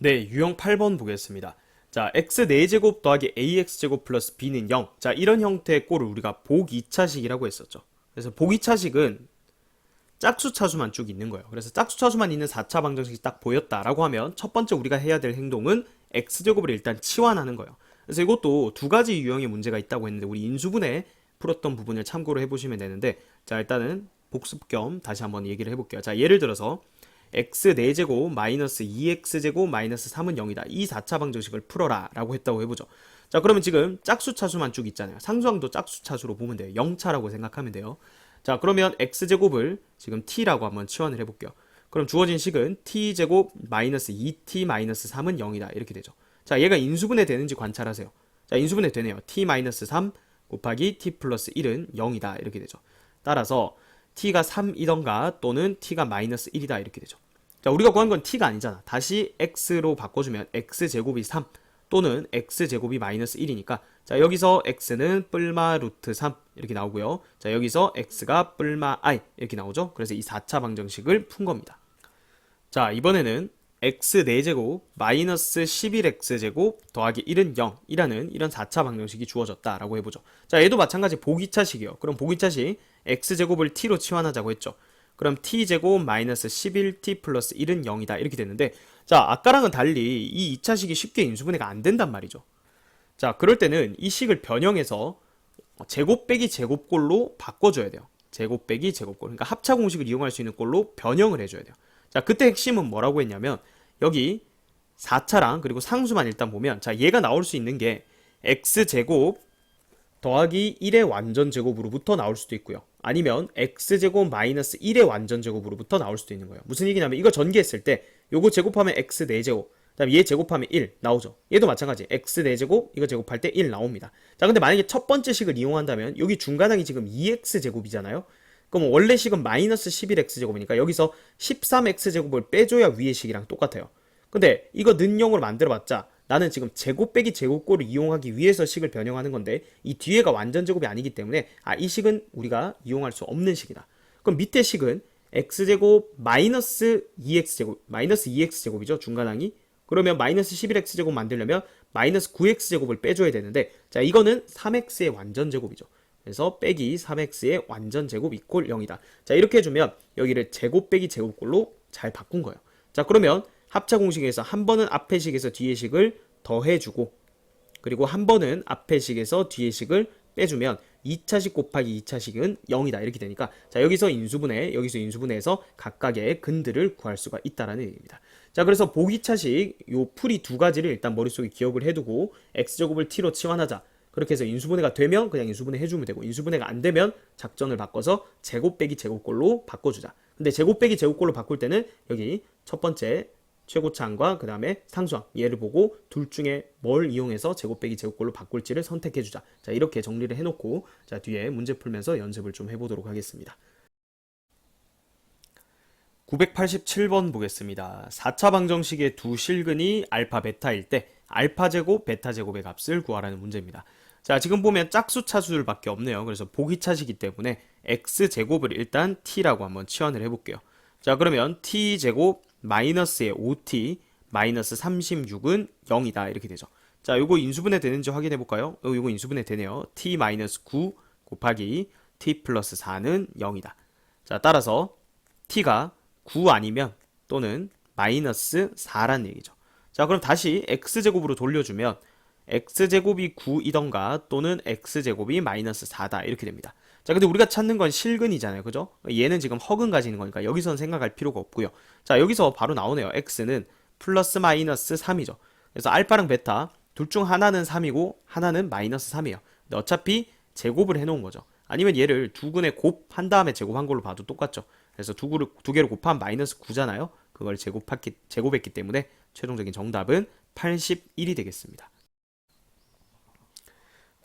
네, 유형 8번 보겠습니다. 자, x 4제곱 더하기 ax제곱 플러스 b는 0. 자, 이런 형태의 꼴을 우리가 복 2차식이라고 했었죠. 그래서 복 2차식은 짝수 차수만 쭉 있는 거예요. 그래서 짝수 차수만 있는 4차 방정식이 딱 보였다라고 하면 첫 번째 우리가 해야 될 행동은 x제곱을 일단 치환하는 거예요. 그래서 이것도 두 가지 유형의 문제가 있다고 했는데 우리 인수분해 풀었던 부분을 참고로 해보시면 되는데, 자, 일단은 복습 겸 다시 한번 얘기를 해볼게요. 자, 예를 들어서 x 4제곱 마이너스 2x제곱 마이너스 3은 0이다. 이 4차 방정식을 풀어라 라고 했다고 해보죠. 자, 그러면 지금 짝수 차수만 쭉 있잖아요. 상수항도 짝수 차수로 보면 돼요. 0차라고 생각하면 돼요. 자, 그러면 x제곱을 지금 t라고 한번 치환을 해볼게요. 그럼 주어진 식은 t제곱 마이너스 2t 마이너스 3은 0이다. 이렇게 되죠. 자, 얘가 인수분해 되는지 관찰하세요. 자, 인수분해 되네요. t 마이너스 3 곱하기 t 플러스 1은 0이다. 이렇게 되죠. 따라서 t가 3이던가 또는 t가 마이너스 1이다. 이렇게 되죠. 자, 우리가 구한 건 t가 아니잖아. 다시 x로 바꿔주면 x제곱이 3 또는 x제곱이 마이너스 1이니까, 자, 여기서 x는 뿔마 루트 3 이렇게 나오고요. 자, 여기서 x가 뿔마 i 이렇게 나오죠. 그래서 이 4차 방정식을 푼 겁니다. 자, 이번에는 x 4제곱 마이너스 11x제곱 더하기 1은 0 이라는 이런 4차 방정식이 주어졌다라고 해보죠. 자, 얘도 마찬가지 보기차식이에요. 그럼 보기차식 x제곱을 t로 치환하자고 했죠. 그럼 t제곱 마이너스 11t 플러스 1은 0이다 이렇게 됐는데, 자, 아까랑은 달리 이 2차식이 쉽게 인수분해가 안 된단 말이죠. 자, 그럴 때는 이 식을 변형해서 제곱 빼기 제곱꼴로 바꿔줘야 돼요. 제곱 빼기 제곱꼴. 그러니까 합차 공식을 이용할 수 있는 꼴로 변형을 해줘야 돼요. 자, 그때 핵심은 뭐라고 했냐면, 여기 4차랑 그리고 상수만 일단 보면, 자, 얘가 나올 수 있는 게 x제곱 더하기 1의 완전제곱으로부터 나올 수도 있고요. 아니면 x제곱 마이너스 1의 완전제곱으로부터 나올 수도 있는 거예요. 무슨 얘기냐면, 이거 전개했을 때 요거 제곱하면 x 4제곱, 그 다음에 얘 제곱하면 1 나오죠. 얘도 마찬가지. x 4제곱 이거 제곱할 때 1 나옵니다. 자, 근데 만약에 첫 번째 식을 이용한다면 여기 중간항이 지금 2x제곱이잖아요. 그럼 원래 식은 마이너스 11x제곱이니까 여기서 13x제곱을 빼줘야 위의 식이랑 똑같아요. 근데 이거 는형으로 만들어봤자 나는 지금 제곱 빼기 제곱꼴을 이용하기 위해서 식을 변형하는 건데, 이 뒤에가 완전 제곱이 아니기 때문에 이 식은 우리가 이용할 수 없는 식이다. 그럼 밑에 식은 x제곱 마이너스 2x제곱 마이너스 2x제곱이죠, 중간항이. 그러면 마이너스 11x제곱 만들려면 마이너스 9x제곱을 빼줘야 되는데, 자, 이거는 3x의 완전제곱이죠. 그래서 빼기 3x의 완전제곱 이꼴 0이다. 자, 이렇게 해주면 여기를 제곱 빼기 제곱꼴로 잘 바꾼 거예요. 자, 그러면 합차 공식에서 한 번은 앞의 식에서 뒤의 식을 더해주고, 그리고 한 번은 앞의 식에서 뒤의 식을 빼주면 2차식 곱하기 2차식은 0이다 이렇게 되니까, 자, 여기서 인수분해, 여기서 인수분해해서 각각의 근들을 구할 수가 있다라는 얘기입니다. 자, 그래서 보기차식 요 풀이 두 가지를 일단 머릿속에 기억을 해두고 x제곱을 t로 치환하자. 그렇게 해서 인수분해가 되면 그냥 인수분해 해주면 되고, 인수분해가 안 되면 작전을 바꿔서 제곱 빼기 제곱꼴로 바꿔주자. 근데 제곱 빼기 제곱꼴로 바꿀 때는 여기 첫 번째 최고차항과 그 다음에 상수항 얘를 보고 둘 중에 뭘 이용해서 제곱 빼기 제곱꼴로 바꿀지를 선택해주자. 자, 이렇게 정리를 해놓고, 자, 뒤에 문제 풀면서 연습을 좀 해보도록 하겠습니다. 987번 보겠습니다. 4차 방정식의 두 실근이 알파 베타일 때 알파 제곱 베타 제곱의 값을 구하라는 문제입니다. 자, 지금 보면 짝수 차수들밖에 없네요. 그래서 보기차시기 때문에 x제곱을 일단 t라고 한번 치환을 해볼게요. 자, 그러면 t제곱 마이너스의 5t 마이너스 36은 0이다 이렇게 되죠. 자, 요거 인수분해 되는지 확인해 볼까요? 요거 인수분해 되네요. t 마이너스 9 곱하기 t 플러스 4는 0이다. 자, 따라서 t가 9 아니면 또는 마이너스 4란 얘기죠. 자, 그럼 다시 x제곱으로 돌려주면 x제곱이 9이던가 또는 x제곱이 마이너스 4다 이렇게 됩니다. 자, 근데 우리가 찾는 건 실근이잖아요, 그죠? 얘는 지금 허근 가지는 거니까 여기선 생각할 필요가 없고요. 자, 여기서 바로 나오네요. x는 플러스 마이너스 3이죠. 그래서 알파랑 베타 둘 중 하나는 3이고 하나는 마이너스 3이에요. 근데 어차피 제곱을 해놓은 거죠. 아니면 얘를 두 근에 곱한 다음에 제곱한 걸로 봐도 똑같죠. 그래서 두 개를 곱하면 마이너스 9잖아요. 그걸 제곱했기 때문에 최종적인 정답은 81이 되겠습니다.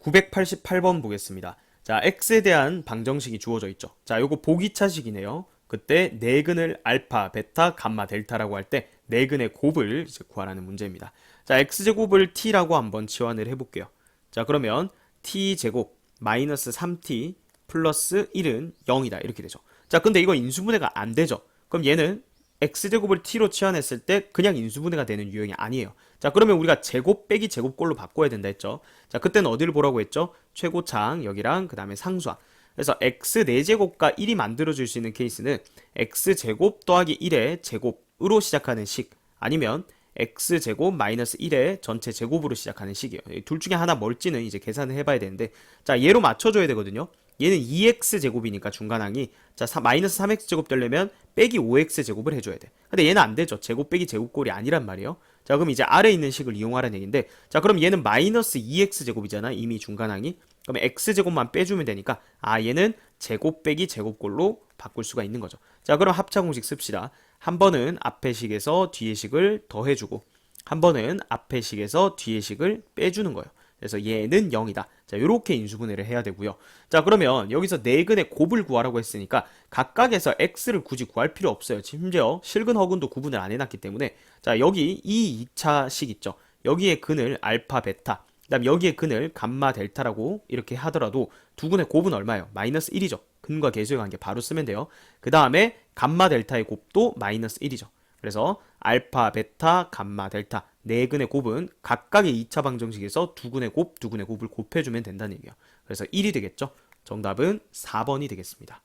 988번 보겠습니다. 자, x에 대한 방정식이 주어져 있죠. 자, 요거 보기차식이네요. 그때 네 근을 알파, 베타, 감마, 델타라고 할 때 네 근의 곱을 이제 구하라는 문제입니다. 자, x제곱을 t라고 한번 치환을 해볼게요. 자, 그러면 t제곱 마이너스 3t 플러스 1은 0이다 이렇게 되죠. 자, 근데 이거 인수분해가 안 되죠. 그럼 얘는 x제곱을 t로 치환했을 때 그냥 인수분해가 되는 유형이 아니에요. 자, 그러면 우리가 제곱 빼기 제곱꼴로 바꿔야 된다 했죠. 자, 그때는 어디를 보라고 했죠? 최고차항 여기랑 그 다음에 상수항. 그래서 x 4제곱과 1이 만들어질 수 있는 케이스는 x제곱 더하기 1의 제곱으로 시작하는 식, 아니면 x제곱 마이너스 1의 전체 제곱으로 시작하는 식이에요. 둘 중에 하나 뭘지는 이제 계산을 해봐야 되는데, 자, 얘로 맞춰줘야 되거든요. 얘는 2x제곱이니까 중간항이, 자, 마이너스 3x제곱 되려면 빼기 5x제곱을 해줘야 돼. 근데 얘는 안 되죠. 제곱 빼기 제곱꼴이 아니란 말이에요. 자, 그럼 이제 아래에 있는 식을 이용하라는 얘기인데, 자, 그럼 얘는 마이너스 2x제곱이잖아, 이미 중간항이. 그러면 x제곱만 빼주면 되니까, 아, 얘는 제곱 빼기 제곱꼴로 바꿀 수가 있는 거죠. 자, 그럼 합차공식 씁시다. 한 번은 앞의 식에서 뒤의 식을 더해주고, 한 번은 앞의 식에서 뒤의 식을 빼주는 거예요. 그래서 얘는 0이다. 자, 이렇게 인수분해를 해야 되고요. 자, 그러면 여기서 네 근의 곱을 구하라고 했으니까 각각에서 x를 굳이 구할 필요 없어요. 심지어 실근 허근도 구분을 안 해놨기 때문에, 자, 여기 이 2차식 있죠. 여기에 근을 알파, 베타, 그 다음 여기에 근을 감마, 델타라고 이렇게 하더라도 두 근의 곱은 얼마예요? 마이너스 1이죠. 근과 계수의 관계 바로 쓰면 돼요. 그 다음에 감마, 델타의 곱도 마이너스 1이죠. 그래서 알파, 베타, 감마, 델타 네 근의 곱은 각각의 2차 방정식에서 두 근의 곱을 곱해주면 된다는 얘기예요. 그래서 1이 되겠죠. 정답은 4번이 되겠습니다.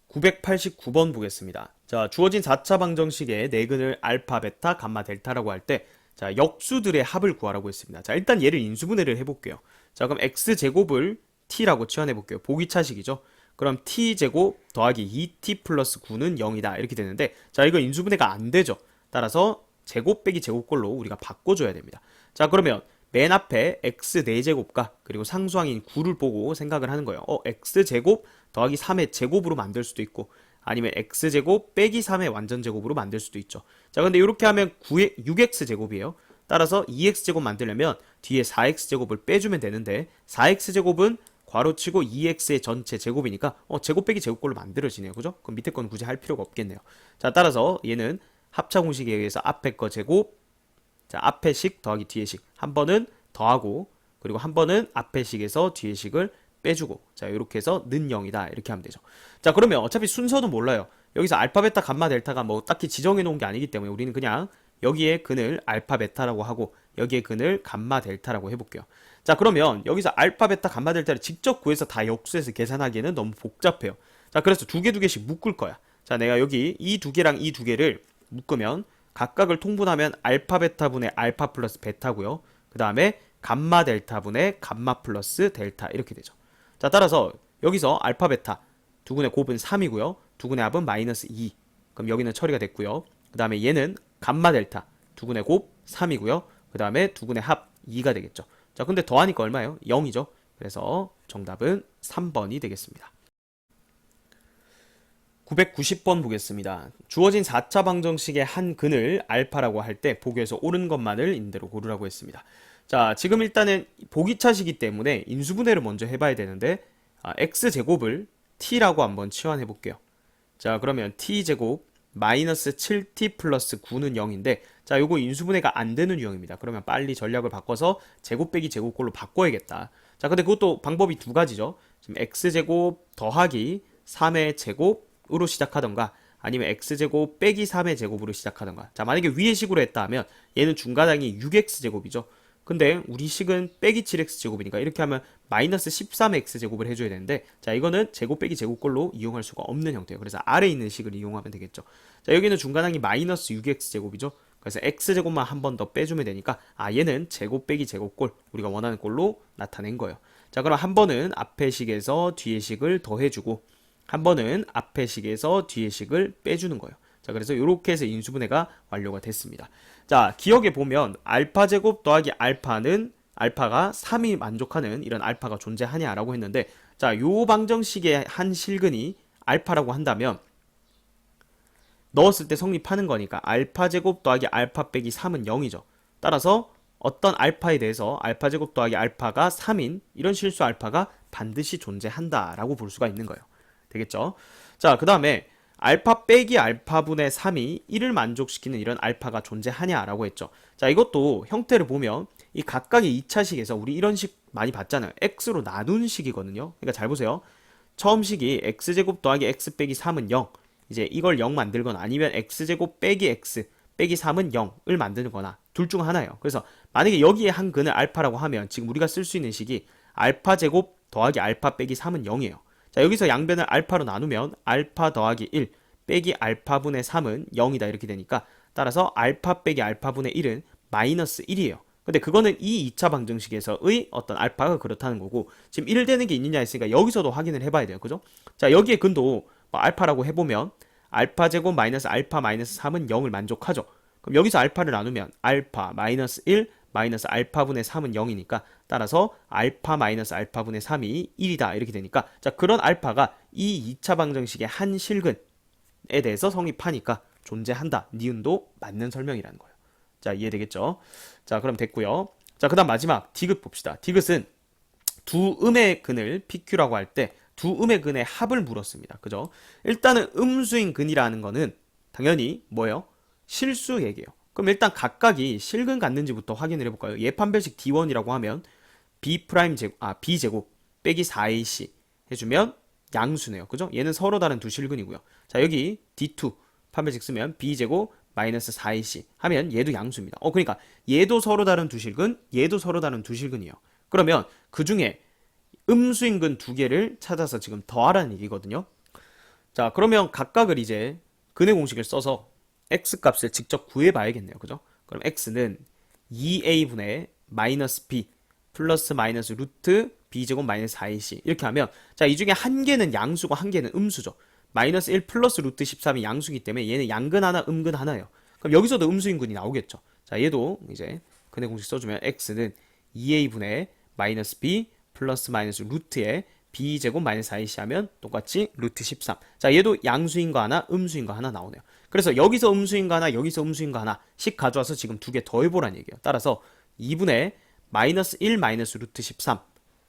989번 보겠습니다. 자, 주어진 4차 방정식의 네 근을 알파, 베타, 감마, 델타라고 할 때, 자, 역수들의 합을 구하라고 했습니다. 자, 일단 얘를 인수분해를 해볼게요. 자, 그럼 x제곱을 t라고 치환해볼게요. 보기차식이죠. 그럼 t제곱 더하기 2t 플러스 9는 0이다. 이렇게 되는데, 자, 이거 인수분해가 안 되죠. 따라서 제곱 빼기 제곱꼴로 우리가 바꿔줘야 됩니다. 자, 그러면 맨 앞에 x 4제곱과 그리고 상수항인 9를 보고 생각을 하는 거예요. x제곱 더하기 3의 제곱으로 만들 수도 있고, 아니면 x제곱 빼기 3의 완전 제곱으로 만들 수도 있죠. 자, 근데 이렇게 하면 6x제곱이에요. 따라서 2x제곱 만들려면 뒤에 4x제곱을 빼주면 되는데, 4x제곱은 괄호치고 2x의 전체 제곱이니까 제곱 빼기 제곱꼴로 만들어지네요. 그죠? 그럼 밑에 건 굳이 할 필요가 없겠네요. 자, 따라서 얘는 합차 공식에 의해서 앞에 거 제곱, 자, 앞에 식 더하기 뒤에 식, 한 번은 더하고, 그리고 한 번은 앞에 식에서 뒤에 식을 빼주고, 자, 이렇게 해서 는 0이다. 이렇게 하면 되죠. 자, 그러면 어차피 순서도 몰라요. 여기서 알파, 베타, 감마, 델타가 뭐 딱히 지정해 놓은 게 아니기 때문에 우리는 그냥 여기에 근을 알파, 베타라고 하고 여기에 근을 감마, 델타라고 해볼게요. 자, 그러면 여기서 알파, 베타, 감마, 델타를 직접 구해서 다 역수해서 계산하기에는 너무 복잡해요. 자, 그래서 두 개씩 묶을 거야. 자, 내가 여기 이 두 개랑 이 두 개를 묶으면 각각을 통분하면 알파, 베타분의 알파 플러스 베타고요. 그 다음에 감마, 델타분의 감마 플러스 델타 이렇게 되죠. 자, 따라서 여기서 알파, 베타 두 근의 곱은 3이고요. 두 근의 합은 마이너스 2. 그럼 여기는 처리가 됐고요. 그 다음에 얘는 감마, 델타 두 근의 곱 3이고요. 그 다음에 두 근의 합 2가 되겠죠. 자, 근데 더하니까 얼마예요? 0이죠. 그래서 정답은 3번이 되겠습니다. 990번 보겠습니다. 주어진 4차 방정식의 한 근을 알파라고 할 때 보기에서 옳은 것만을 임대로 고르라고 했습니다. 자, 지금 일단은 보기차시기 때문에 인수분해를 먼저 해봐야 되는데, x제곱을 t라고 한번 치환해 볼게요. 자, 그러면 t제곱 마이너스 7t 플러스 9는 0인데, 자, 요거 인수분해가 안 되는 유형입니다. 그러면 빨리 전략을 바꿔서 제곱 빼기 제곱꼴로 바꿔야겠다. 자, 근데 그것도 방법이 두 가지죠. 지금 x제곱 더하기 3의 제곱으로 시작하던가, 아니면 x제곱 빼기 3의 제곱으로 시작하던가. 자, 만약에 위의 식으로 했다 하면 얘는 중간항이 6x제곱이죠. 근데 우리 식은 빼기 7x제곱이니까 이렇게 하면 마이너스 13x제곱을 해줘야 되는데, 자, 이거는 제곱 빼기 제곱꼴로 이용할 수가 없는 형태예요. 그래서 아래에 있는 식을 이용하면 되겠죠. 자, 여기는 중간항이 마이너스 6x제곱이죠. 그래서 x제곱만 한 번 더 빼주면 되니까, 얘는 제곱 빼기 제곱꼴, 우리가 원하는 꼴로 나타낸 거예요. 자, 그럼 한 번은 앞의 식에서 뒤의 식을 더해주고, 한 번은 앞의 식에서 뒤의 식을 빼주는 거예요. 자, 그래서 이렇게 해서 인수분해가 완료가 됐습니다. 자, 기억해 보면 알파 제곱 더하기 알파는 알파가 3이 만족하는 이런 알파가 존재하냐라고 했는데, 자, 요 방정식의 한 실근이 알파라고 한다면 넣었을 때 성립하는 거니까 알파 제곱 더하기 알파 빼기 3은 0이죠. 따라서 어떤 알파에 대해서 알파 제곱 더하기 알파가 3인 이런 실수 알파가 반드시 존재한다라고 볼 수가 있는 거예요. 되겠죠? 자, 그 다음에 알파 빼기 알파분의 3이 1을 만족시키는 이런 알파가 존재하냐라고 했죠. 자, 이것도 형태를 보면 이 각각의 2차식에서 우리 이런 식 많이 봤잖아요. x로 나눈 식이거든요. 그러니까 잘 보세요. 처음 식이 x제곱 더하기 x 빼기 3은 0. 이제 이걸 0 만들거나 아니면 x제곱 빼기 x 빼기 3은 0을 만드거나 둘 중 하나예요. 그래서 만약에 여기에 한 근을 알파라고 하면 지금 우리가 쓸 수 있는 식이 알파 제곱 더하기 알파 빼기 3은 0이에요. 자, 여기서 양변을 알파로 나누면 알파 더하기 1 빼기 알파분의 3은 0이다 이렇게 되니까 따라서 알파 빼기 알파분의 1은 마이너스 1이에요. 근데 그거는 이 2차 방정식에서의 어떤 알파가 그렇다는 거고 지금 1 되는 게 있느냐 했으니까 여기서도 확인을 해봐야 돼요. 그죠? 자, 여기에 근도 뭐 알파라고 해보면 알파 제곱 마이너스 알파 마이너스 3은 0을 만족하죠. 그럼 여기서 알파를 나누면 알파 마이너스 1 마이너스 알파분의 3은 0이니까 따라서 알파 마이너스 알파분의 3이 1이다 이렇게 되니까 자, 그런 알파가 이 2차 방정식의 한 실근에 대해서 성립하니까 존재한다. 니은도 맞는 설명이라는 거예요. 자, 이해되겠죠? 자, 그럼 됐고요. 자, 그 다음 마지막 디귿 봅시다. 디귿은 두 음의 근을 PQ라고 할 때 두 음의 근의 합을 물었습니다. 그죠? 일단은 음수인 근이라는 거는 당연히 뭐예요? 실수 얘기예요. 그럼 일단 각각이 실근 같는지부터 확인을 해볼까요? 예판별식 D1이라고 하면 B제곱 빼기 4AC 해주면 양수네요. 그죠? 얘는 서로 다른 두 실근이고요. 자, 여기 D2 판별식 쓰면 B제곱 마이너스 4AC 하면 얘도 양수입니다. 그러니까 얘도 서로 다른 두 실근, 얘도 서로 다른 두 실근이에요. 그러면 그 중에 음수인 근 두 개를 찾아서 지금 더하라는 얘기거든요. 자, 그러면 각각을 이제 근의 공식을 써서 x 값을 직접 구해봐야겠네요. 그죠? 그럼 x는 2a분의 마이너스 b 플러스 마이너스 루트 b제곱 마이너스 4ac 이렇게 하면 자, 이 중에 한 개는 양수고 한 개는 음수죠. 마이너스 1 플러스 루트 13이 양수기 때문에 얘는 양근 하나 음근 하나예요. 그럼 여기서도 음수인 근이 나오겠죠. 자, 얘도 이제 근의 공식 써주면 x는 2a분의 마이너스 b 플러스 마이너스 루트에 b제곱 마이너스 4ac 하면 똑같이 루트 13. 자, 얘도 양수인 거 하나 음수인 거 하나 나오네요. 그래서 여기서 음수인 거 하나 여기서 음수인 거 하나씩 가져와서 지금 두 개 더해보라는 얘기예요. 따라서 2분의 마이너스 1 마이너스 루트 13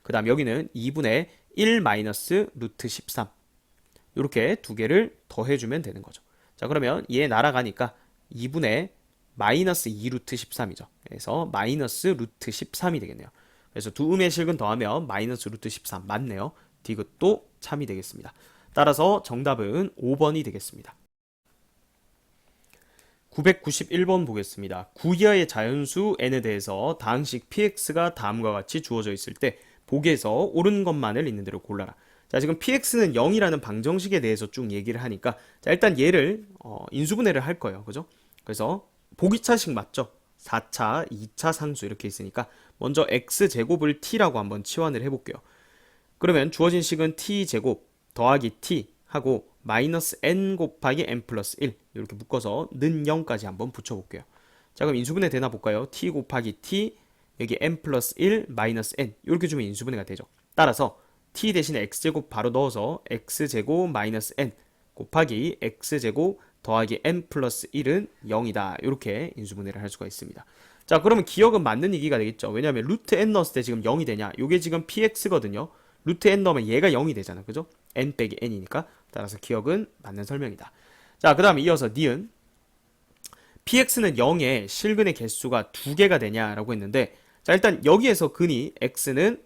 그 다음 여기는 2분의 1 마이너스 루트 13 이렇게 두 개를 더해주면 되는 거죠. 자, 그러면 얘 날아가니까 2분의 마이너스 2 루트 13이죠. 그래서 마이너스 루트 13이 되겠네요. 그래서 두 음의 실근 더하면 마이너스 루트 13 맞네요. 디귿도 참이 되겠습니다. 따라서 정답은 5번이 되겠습니다. 991번 보겠습니다. 9 이하의 자연수 n에 대해서 다항식 px가 다음과 같이 주어져 있을 때 보기에서 옳은 것만을 있는 대로 골라라. 자, 지금 px는 0이라는 방정식에 대해서 쭉 얘기를 하니까 자, 일단 얘를 인수분해를 할 거예요. 그죠? 그래서 보기차식 맞죠? 4차, 2차 상수 이렇게 있으니까 먼저 x제곱을 t라고 한번 치환을 해볼게요. 그러면 주어진 식은 t제곱 더하기 t 하고 마이너스 n 곱하기 n 플러스 1 이렇게 묶어서 는 0까지 한번 붙여볼게요. 자, 그럼 인수분해 되나 볼까요? t 곱하기 t 여기 n 플러스 1 마이너스 n 이렇게 주면 인수분해가 되죠. 따라서 t 대신에 x제곱 바로 넣어서 x제곱 마이너스 n 곱하기 x제곱 더하기 n 플러스 1은 0이다. 이렇게 인수분해를 할 수가 있습니다. 자, 그러면 기억은 맞는 얘기가 되겠죠. 왜냐하면 루트 n 넣었을 때 지금 0이 되냐? 이게 지금 px거든요. 루트 n 넣으면 얘가 0이 되잖아. 그죠? n 빼기 n이니까. 따라서 기억은 맞는 설명이다. 자, 그 다음에 이어서 니은 px는 0에 실근의 개수가 2개가 되냐라고 했는데 자, 일단 여기에서 근이 x는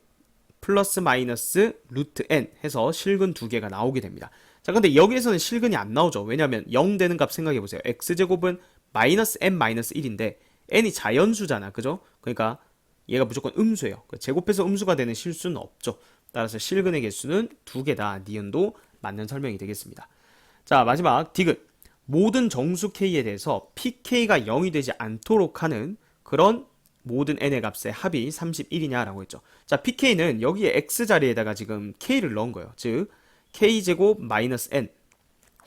플러스 마이너스 루트 n 해서 실근 2개가 나오게 됩니다. 자, 근데 여기에서는 실근이 안 나오죠. 왜냐하면 0 되는 값 생각해보세요. x제곱은 마이너스 n 마이너스 1인데 n이 자연수잖아. 그죠? 그러니까 얘가 무조건 음수예요. 제곱해서 음수가 되는 실수는 없죠. 따라서 실근의 개수는 2개다. 니은도 맞는 설명이 되겠습니다. 자, 마지막 디귿. 모든 정수 k에 대해서 pk가 0이 되지 않도록 하는 그런 모든 n의 값의 합이 31이냐라고 했죠. 자, pk는 여기에 x 자리에다가 지금 k를 넣은 거예요. 즉 k제곱 마이너스 n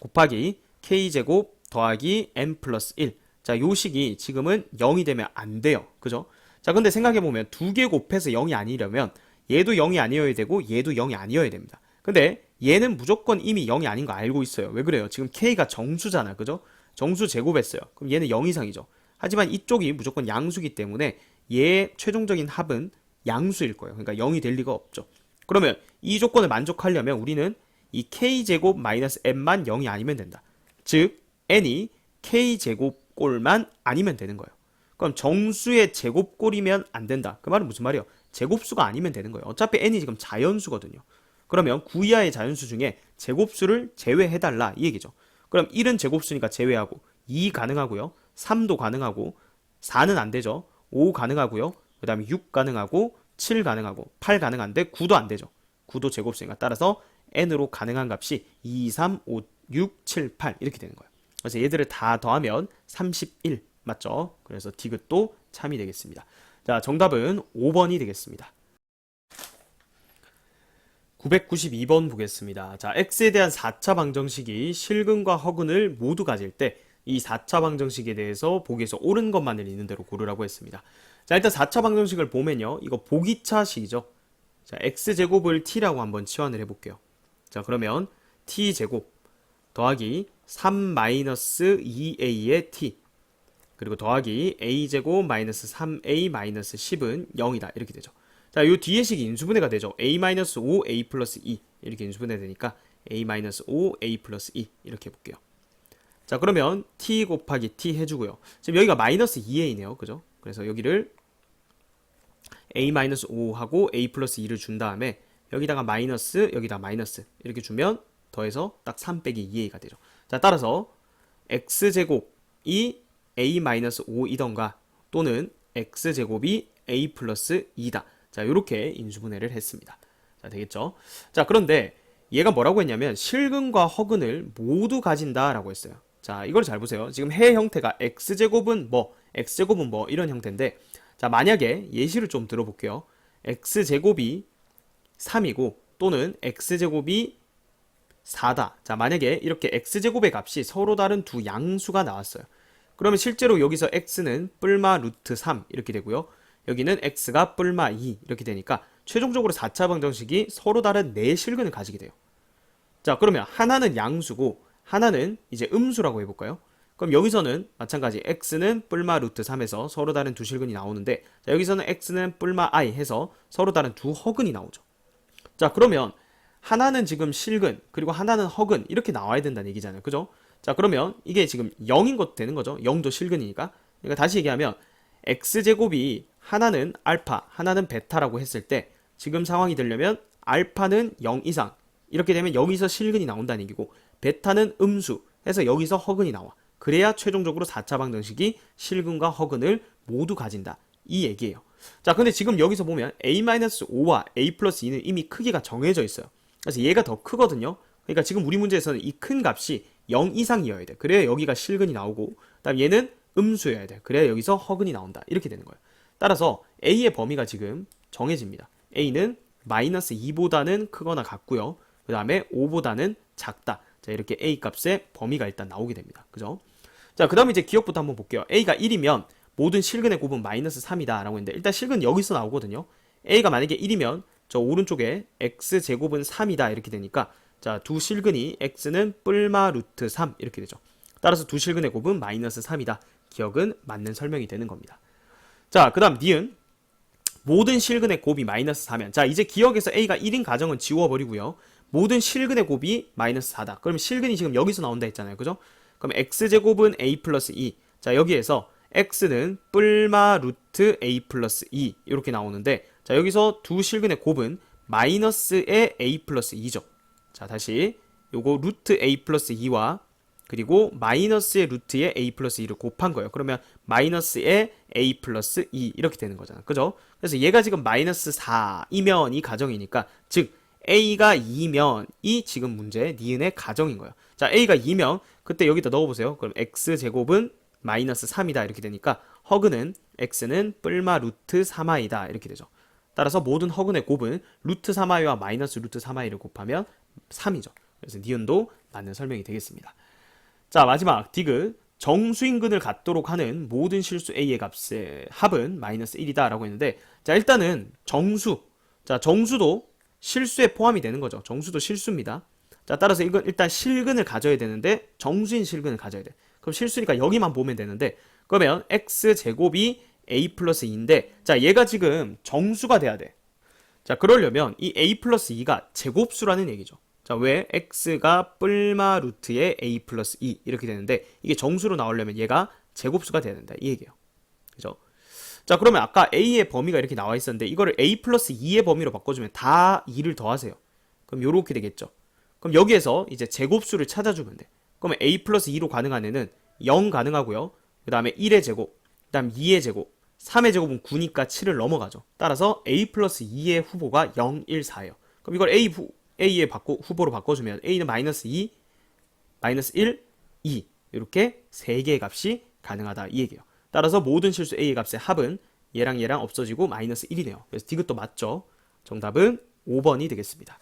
곱하기 k제곱 더하기 n 플러스 1. 자, 요 식이 지금은 0이 되면 안 돼요. 그죠? 자, 근데 생각해보면 두 개 곱해서 0이 아니려면 얘도 0이 아니어야 되고 얘도 0이 아니어야 됩니다. 근데 얘는 무조건 이미 0이 아닌 거 알고 있어요. 왜 그래요? 지금 k가 정수잖아. 그죠? 정수 제곱했어요. 그럼 얘는 0 이상이죠. 하지만 이쪽이 무조건 양수기 때문에 얘의 최종적인 합은 양수일 거예요. 그러니까 0이 될 리가 없죠. 그러면 이 조건을 만족하려면 우리는 이 k제곱 마이너스 n만 0이 아니면 된다. 즉 n이 k제곱꼴만 아니면 되는 거예요. 그럼 정수의 제곱꼴이면 안 된다. 그 말은 무슨 말이에요? 제곱수가 아니면 되는 거예요. 어차피 n이 지금 자연수거든요. 그러면 9 이하의 자연수 중에 제곱수를 제외해달라 이 얘기죠. 그럼 1은 제곱수니까 제외하고 2 가능하고요. 3도 가능하고 4는 안 되죠. 5 가능하고요. 그 다음에 6 가능하고 7 가능하고 8 가능한데 9도 안 되죠. 9도 제곱수니까 따라서 n으로 가능한 값이 2, 3, 5, 6, 7, 8 이렇게 되는 거예요. 그래서 얘들을 다 더하면 31 맞죠? 그래서 디귿도 참이 되겠습니다. 자, 정답은 5번이 되겠습니다. 992번 보겠습니다. 자, x에 대한 4차 방정식이 실근과 허근을 모두 가질 때 이 4차 방정식에 대해서 보기에서 옳은 것만을 있는 대로 고르라고 했습니다. 자, 일단 4차 방정식을 보면요. 이거 보기차식이죠. 자, x제곱을 t라고 한번 치환을 해볼게요. 자, 그러면 t제곱 더하기 3-2a의 t 그리고 더하기 a제곱 마이너스 3a 마이너스 10은 0이다. 이렇게 되죠. 자, 요 뒤에 식이 인수분해가 되죠. a-5, a 플러스 2 이렇게 인수분해 되니까 a-5, a 플러스 2 이렇게 해볼게요. 자, 그러면 t 곱하기 t 해주고요. 지금 여기가 마이너스 2a네요. 그죠? 그래서 여기를 a-5 하고 a 플러스 2를 준 다음에 여기다가 마이너스 여기다 마이너스 이렇게 주면 더해서 딱 3 빼기 2a가 되죠. 자, 따라서 x제곱이 a-5이던가 또는 x제곱이 a 플러스 2다. 자, 요렇게 인수분해를 했습니다. 자, 되겠죠? 자, 그런데 얘가 뭐라고 했냐면 실근과 허근을 모두 가진다 라고 했어요. 자, 이걸 잘 보세요. 지금 해 형태가 x제곱은 뭐 이런 형태인데, 자, 만약에 예시를 좀 들어볼게요. x제곱이 3이고 또는 x제곱이 4다. 자, 만약에 이렇게 x제곱의 값이 서로 다른 두 양수가 나왔어요. 그러면 실제로 여기서 x는 뿔마 루트 3 이렇게 되고요. 여기는 x가 뿔마 2 이렇게 되니까 최종적으로 4차 방정식이 서로 다른 4실근을 가지게 돼요. 자, 그러면 하나는 양수고 하나는 이제 음수라고 해볼까요? 그럼 여기서는 마찬가지 x는 뿔마 루트 3에서 서로 다른 두 실근이 나오는데, 자, 여기서는 x는 뿔마 i 해서 서로 다른 두 허근이 나오죠. 자, 그러면 하나는 지금 실근 그리고 하나는 허근 이렇게 나와야 된다는 얘기잖아요. 그죠? 자, 그러면 이게 지금 0인 것도 되는 거죠. 0도 실근이니까. 그러니까 다시 얘기하면 x제곱이 하나는 알파 하나는 베타라고 했을 때 지금 상황이 되려면 알파는 0 이상 이렇게 되면 여기서 실근이 나온다는 얘기고, 베타는 음수 해서 여기서 허근이 나와. 그래야 최종적으로 4차 방정식이 실근과 허근을 모두 가진다. 이 얘기예요. 자, 근데 지금 여기서 보면 a-5와 a 플러스 2는 이미 크기가 정해져 있어요. 그래서 얘가 더 크거든요. 그러니까 지금 우리 문제에서는 이 큰 값이 0 이상이어야 돼. 그래야 여기가 실근이 나오고, 그다음 얘는 음수여야 돼. 그래야 여기서 허근이 나온다. 이렇게 되는 거예요. 따라서 a의 범위가 지금 정해집니다. a는 마이너스 2보다는 크거나 같고요. 그 다음에 5보다는 작다. 자, 이렇게 a 값의 범위가 일단 나오게 됩니다. 그죠? 자, 그 다음에 이제 기억부터 한번 볼게요. a가 1이면 모든 실근의 곱은 마이너스 3이다 라고 했는데, 일단 실근 여기서 나오거든요. a가 만약에 1이면 저 오른쪽에 x제곱은 3이다 이렇게 되니까, 자, 두 실근이 x는 뿔마 루트 3 이렇게 되죠. 따라서 두 실근의 곱은 마이너스 3이다. 기억은 맞는 설명이 되는 겁니다. 자, 그 다음 니은 모든 실근의 곱이 마이너스 4면, 자, 이제 기억에서 a가 1인 가정은 지워버리고요. 모든 실근의 곱이 마이너스 4다. 그러면 실근이 지금 여기서 나온다 했잖아요. 그죠? 그럼 x제곱은 a 플러스 2. 자, 여기에서 x는 뿔마 루트 a 플러스 2 이렇게 나오는데, 자, 여기서 두 실근의 곱은 마이너스의 a 플러스 2죠. 자, 다시 요거 루트 a 플러스 2와 그리고 마이너스의 루트의 a 플러스 2를 곱한 거예요. 그러면 마이너스의 a 플러스 2 이렇게 되는 거잖아. 그죠? 그래서 얘가 지금 마이너스 4이면 이 가정이니까, 즉 a가 2면 이 지금 문제 니은의 가정인 거예요. 자, a가 2면 그때 여기다 넣어보세요. 그럼 x제곱은 마이너스 3이다 이렇게 되니까 허근은 x는 뿔마 루트 3i다 이렇게 되죠. 따라서 모든 허근의 곱은 루트 3i와 마이너스 루트 3i를 곱하면 3이죠. 그래서 니은도 맞는 설명이 되겠습니다. 자, 마지막 디귿 정수인근을 갖도록 하는 모든 실수 a의 값의 합은 마이너스 1이다 라고 했는데, 자, 일단은 정수, 자, 정수도 실수에 포함이 되는 거죠. 정수도 실수입니다. 자, 따라서 이건 일단 실근을 가져야 되는데 정수인 실근을 가져야 돼. 그럼 실수니까 여기만 보면 되는데, 그러면 x제곱이 a 플러스 2인데, 자, 얘가 지금 정수가 돼야 돼. 자, 그러려면 이 a 플러스 2가 제곱수라는 얘기죠. 자, 왜? x가 뿔마 루트의 a 플러스 2 이렇게 되는데, 이게 정수로 나오려면 얘가 제곱수가 돼야 된다 이 얘기예요. 그죠? 자, 그러면 아까 a의 범위가 이렇게 나와 있었는데 이거를 a 플러스 2의 범위로 바꿔주면 다 2를 더하세요. 그럼 요렇게 되겠죠. 그럼 여기에서 이제 제곱수를 찾아주면 돼. 그러면 a 플러스 2로 가능한 애는 0 가능하고요. 그 다음에 1의 제곱, 그 다음 2의 제곱, 3의 제곱은 9니까 7을 넘어가죠. 따라서 a 플러스 2의 후보가 0, 1, 4예요. 그럼 이걸 a의 후보로 바꿔주면 a는 마이너스 2, 마이너스 1, 2 이렇게 3개의 값이 가능하다 이 얘기예요. 따라서 모든 실수 a의 값의 합은 얘랑 얘랑 없어지고 마이너스 1이네요. 그래서 디귿도 맞죠. 정답은 5번이 되겠습니다.